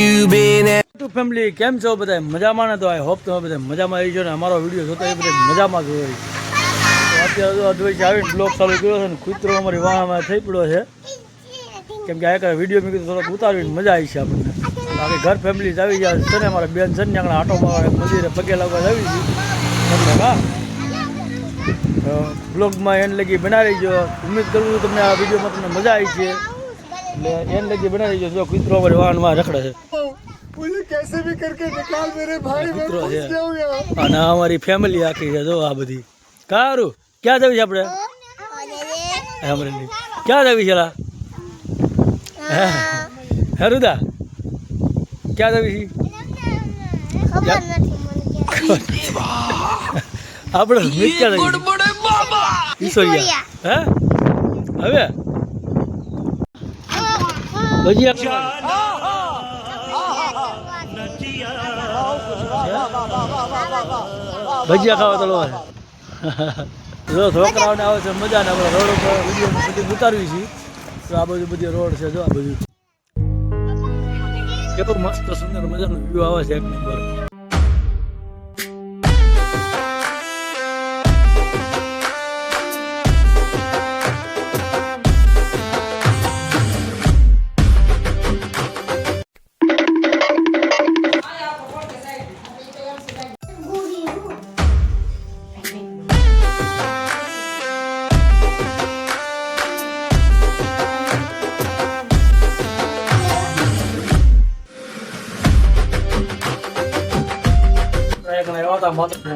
YouTube family કેમ છો બધા મજામાં ને? તો આઈ હોપ તમે બધા મજામાં આવી છો ને અમારો વિડીયો જોતો એ બધા મજામાં જ હોય. તો અત્યારે અદ્વૈત આવીને બ્લોગ ચાલુ કર્યો છે ને કૂતરો અમારી વાહમાં થઈ પડ્યો છે કેમ કે આ વિડીયો મેં કીધું થોડોક ઉતારવીને મજા આવી છે આપણને. બાકી ઘર ફેમિલી જ આવી જાય છે ને અમારા બેન છે ને આગળ આટો મારવા મંદિરે પગે લાગવા આવી ગઈ હા. બ્લોગમાં એન લગી બનાવી ગયો. ઉમ્મીદ કરું છું તમને આ વિડીયોમાં તમને મજા આવી છે એટલે એન લગી બનાવી ગયો. જો કૂતરો અમારી વાહનમાં રખડે છે. मुझे कैसे भी करके निकाल मेरे भाई, मैं फंस गया हूं यार. અને અમારી ફેમિલી આખી છે જો આ બધી. કારું ક્યાં જવી છે આપણે? અમરેલી ક્યાં જવી છે? હે રુદા ક્યાં જવી છે? આપણે મિત ક્યાં જવી ઈશ્વરિયા હે હવે ભજીયા ભજીયા ખાવા તો લો જો છોકરાઓને આવે છે મજા ને આપણે રોડ ઉપર વિડીયો સુધી ઉતારવી છીએ તો આ બધું બધી રોડ છે જો આ બધું કેટલું મસ્ત સુંદર મજાનું વ્યૂ આવે છે એક નંબર.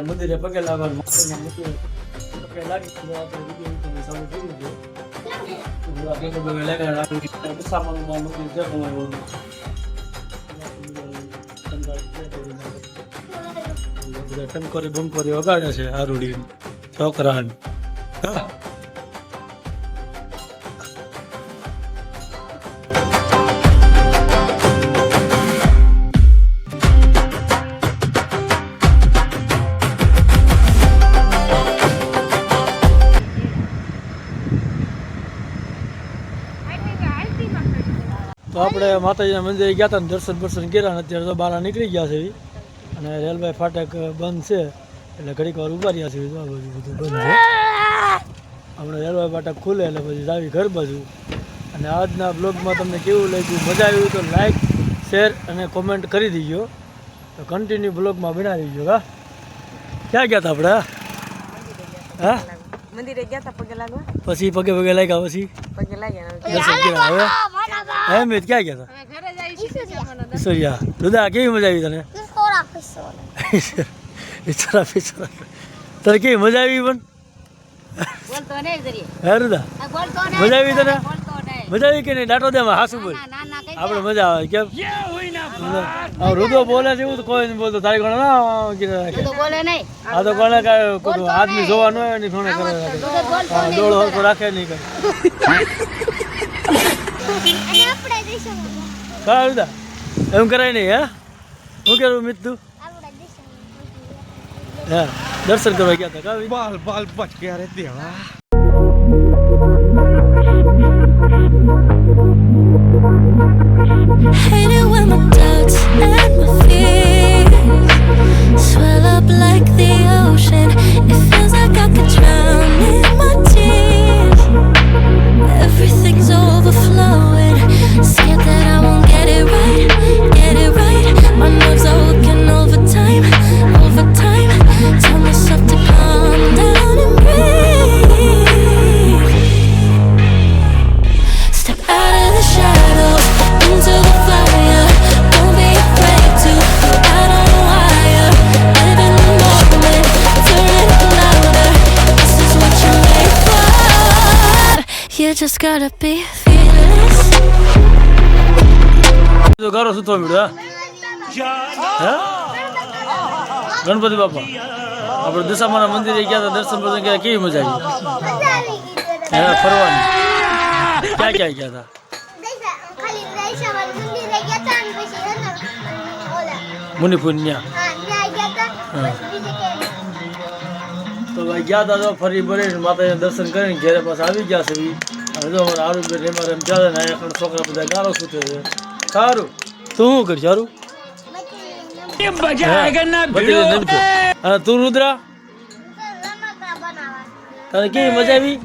મંદિરે પગે લાગવાનું પગે લાગી ટંકોરી બંકોરી વગાડે છે આરુડી છોકરા. તો આપણે માતાજીના મંદિરે ગયા હતા ને દર્શન કર્યા ને અત્યારે તો બહાર નીકળી ગયા છે અને રેલવે ફાટક બંધ છે એટલે ઘડીક વાર ઉભા રહ્યા છે. બધું બંધ છે. આપણે રેલવે ફાટક ખુલે એટલે પછી જાવી ઘર બાજુ. અને આજના બ્લોગમાં તમને કેવું લાગ્યું, મજા આવી તો લાઈક શેર અને કોમેન્ટ કરી દીજો. તો કન્ટિન્યુ બ્લોગમાં બનાવી દીજો. હા ક્યાં ગયા હતા આપણે? હા મંદિરે ગયા હતા પગે લાગવા, પછી પગે લાગ્યા પછી પગે લાગ્યા દર્શન કર્યા. હવે અહેમદ ક્યાં ગયા હતા? ઈશ્વરિયા રુદા કેવી મજા આવી તને? તને કેવી મજા આવી પણ? હે રુદા મજા આવી તને? મજા આવી કે નહીં? ડાટો દે હાસુ બોલ આપણે મજા આવે કેમ? રુદો બોલે છે એવું તો કોઈ નહીં બોલતો. તારી કોને ના આ તો કોને આદમી જોવાનું હોય ને કોને કરે ડોળો હરકો રાખે નહીં કરે. હા રુદા એમ કરાય નહીં. હે શું કરું મિત તું? હા દર્શન કરવા ગયા હતા. बाल बाल बच गया रे देवा. Hate it when my doubts and my fears swell up like the ocean. It feels like I could drown in my tears. Everything's overflowing. Scared that I won't get it right, get it right. My nerves are working overtime, overtime. Tell myself to calm down and breathe. Step out of the shadows into the fire. Don't be afraid to go out on a wire. Live in the moment, turn it louder. This is what you're made for. You just gotta be fearless. તો ગારો સુતો મળ્યો. હે ગણપતિ બાપા આપણે દશામાના મંદિરે ગયા હતા દર્શન કરવા ગયા. કેવી મજા આવી? હે ફરવાની ક્યાં ક્યાં ગયા હતા? મુનિપુન્યા તો ભાઈ ગયા હતા તો ફરી ભરીને માતાજીના દર્શન કરીને ઘેરે પાછા આવી ગયા છે. હવે જો અમારા આરોગ્ય રેમ ચાલે ને અહીંયા છોકરા બધા ગારો સૂતે છે. સારું તું શું કરીશ સારું અને તું રુદ્રા તને કેવી મજા આવી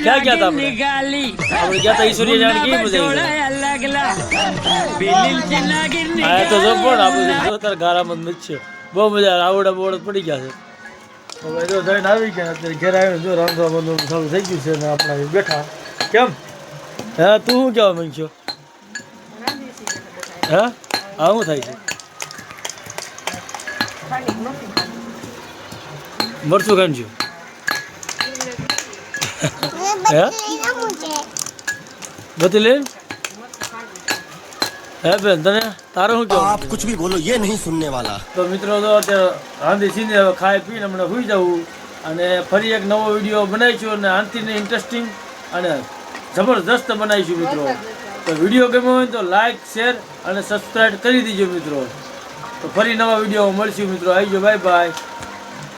ક્યાં ગયા હતા આપણે ગયા હતા ઈશ્વરી જાણ કેવી મજા આવી હા તો જો પણ આપણે જો તાર ગારામાં જ છે બહુ મજા આવે આવડા બોવડ પડી ગયા છે હવે જો જઈને આવી ગયા અત્યારે ઘેર આવીને જો રાંધવા બધું ચાલુ થઈ ગયું છે ને આપણે બેઠા કેમ હા તું શું કહેવા માંગ્યો હા હા શું થાય છે મરચું ખાંડજો હે બધી લે હે બેન તને તારે શું કહેવું आप कुछ भी बोलो ये नहीं सुनने वाला તો મિત્રો તો અત્યારે રાંધી સીને હવે ખાઈ પીને હમણાં સુઈ જવું અને ફરી એક નવો વિડીયો બનાવીશું અને આનથી ઇન્ટરેસ્ટિંગ અને જબરદસ્ત બનાવીશું મિત્રો તો વિડીયો ગમ્યો હોય તો લાઈક શેર અને સબસ્ક્રાઈબ કરી દીજો મિત્રો તો ફરી નવા વિડીયો મળશું મિત્રો આવી જાઓ બાય બાય